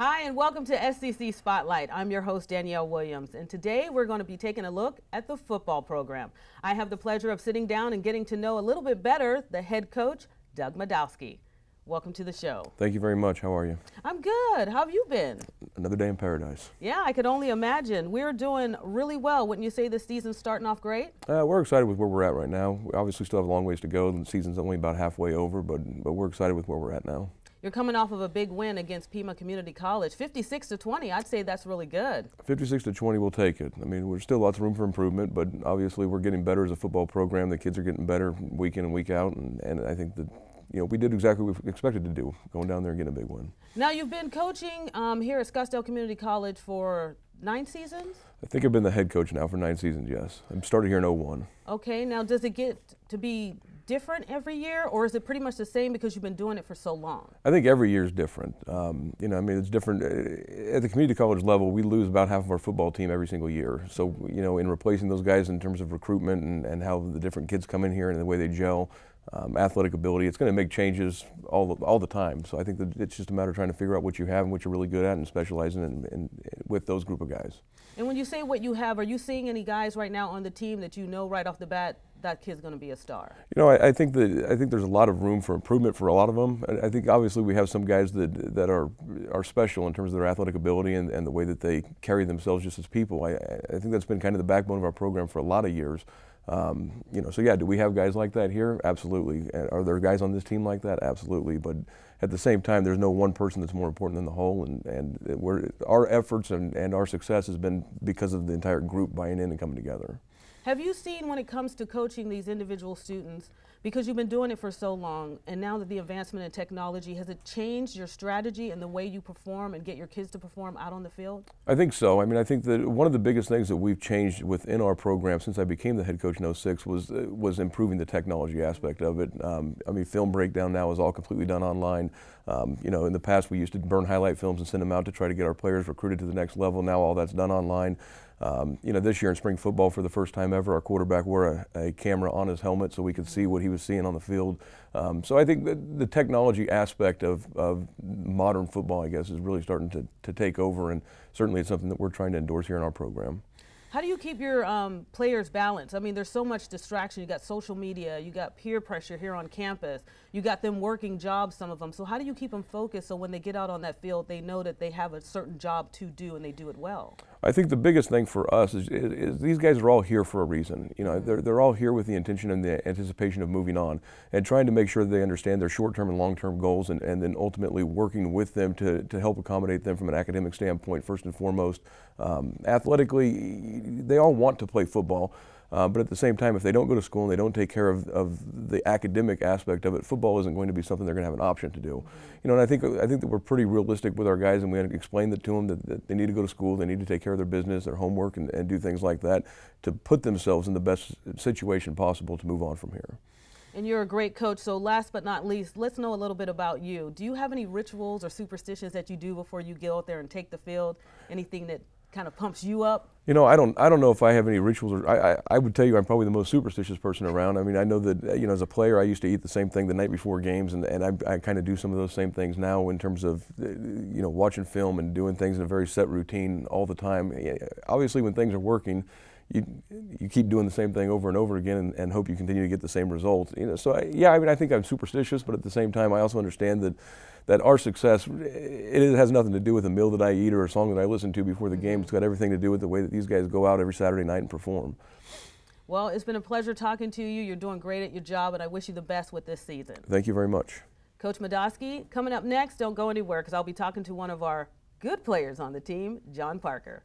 Hi, and welcome to SCC Spotlight. I'm your host, Danielle Williams, and today we're going to be taking a look at the football program. I have the pleasure of sitting down and getting to know a little bit better the head coach, Doug Madoski. Welcome to the show. Thank you very much. How are you? I'm good. How have you been? Another day in paradise. Yeah, I could only imagine. We're doing really well. Wouldn't you say the season's starting off great? We're excited with where we're at right now. We obviously still have a long ways to go. The season's only about halfway over, but we're excited with where we're at now. You're coming off of a big win against Pima Community College, 56-20. I'd say that's really good. 56-20, we'll take it. I mean, there's still lots of room for improvement, but obviously we're getting better as a football program. The kids are getting better week in and week out, and I think that we did exactly what we expected to do, going down there and getting a big win. Now, you've been coaching here at Scottsdale Community College for 9 seasons? I think I've been the head coach now for 9 seasons, yes. I started here in '01. Okay, now does it get to be different every year, or is it pretty much the same because you've been doing it for so long? I think every year is different. I mean, it's different. At the community college level, we lose about half of our football team every single year. So, in replacing those guys in terms of recruitment and how the different kids come in here and the way they gel, athletic ability, it's going to make changes all the time. So I think that it's just a matter of trying to figure out what you have and what you're really good at and specializing with those group of guys. And when you say what you have, are you seeing any guys right now on the team that you know right off the bat that kid's going to be a star? I think there's a lot of room for improvement for a lot of them. I think obviously we have some guys that are special in terms of their athletic ability and the way that they carry themselves just as people. I think that's been kind of the backbone of our program for a lot of years. So yeah, do we have guys like that here? Absolutely. Are there guys on this team like that? Absolutely. But at the same time, there's no one person that's more important than the whole, and our efforts and our success has been because of the entire group buying in and coming together. Have you seen, when it comes to coaching these individual students, because you've been doing it for so long, and now that the advancement in technology, has it changed your strategy and the way you perform and get your kids to perform out on the field? I think so. I mean, I think that one of the biggest things that we've changed within our program since I became the head coach in '06 was improving the technology aspect of it. I mean, film breakdown now is all completely done online. In the past we used to burn highlight films and send them out to try to get our players recruited to the next level. Now all that's done online. This year in spring football, for the first time ever, our quarterback wore a camera on his helmet so we could see what he was seeing on the field. So I think that the technology aspect of modern football, I guess, is really starting to take over, and certainly it's something that we're trying to endorse here in our program. How do you keep your players balanced? I mean, there's so much distraction. You got social media, you got peer pressure here on campus, you got them working jobs, some of them. So how do you keep them focused so when they get out on that field, they know that they have a certain job to do and they do it well? I think the biggest thing for us is these guys are all here for a reason. They're all here with the intention and the anticipation of moving on and trying to make sure that they understand their short-term and long-term goals, and then ultimately working with them to help accommodate them from an academic standpoint, first and foremost. Athletically, they all want to play football. But at the same time, if they don't go to school and they don't take care of the academic aspect of it, football isn't going to be something they're going to have an option to do. And I think that we're pretty realistic with our guys, and we had to explain that to them that they need to go to school, they need to take care of their business, their homework, and do things like that to put themselves in the best situation possible to move on from here. And you're a great coach, so last but not least, let's know a little bit about you. Do you have any rituals or superstitions that you do before you get out there and take the field? Anything that kind of pumps you up? I don't know if I have any rituals. I would tell you I'm probably the most superstitious person around. I mean, I know that as a player I used to eat the same thing the night before games, and I kind of do some of those same things now in terms of watching film and doing things in a very set routine all the time. Obviously, when things are working, you keep doing the same thing over and over again and hope you continue to get the same results. So I think I'm superstitious, but at the same time I also understand that our success, it has nothing to do with a meal that I eat or a song that I listen to before the game. It's got everything to do with the way that these guys go out every Saturday night and perform. Well, it's been a pleasure talking to you. You're doing great at your job, and I wish you the best with this season. Thank you very much. Coach Madoski, coming up next, don't go anywhere because I'll be talking to one of our good players on the team, John Parker.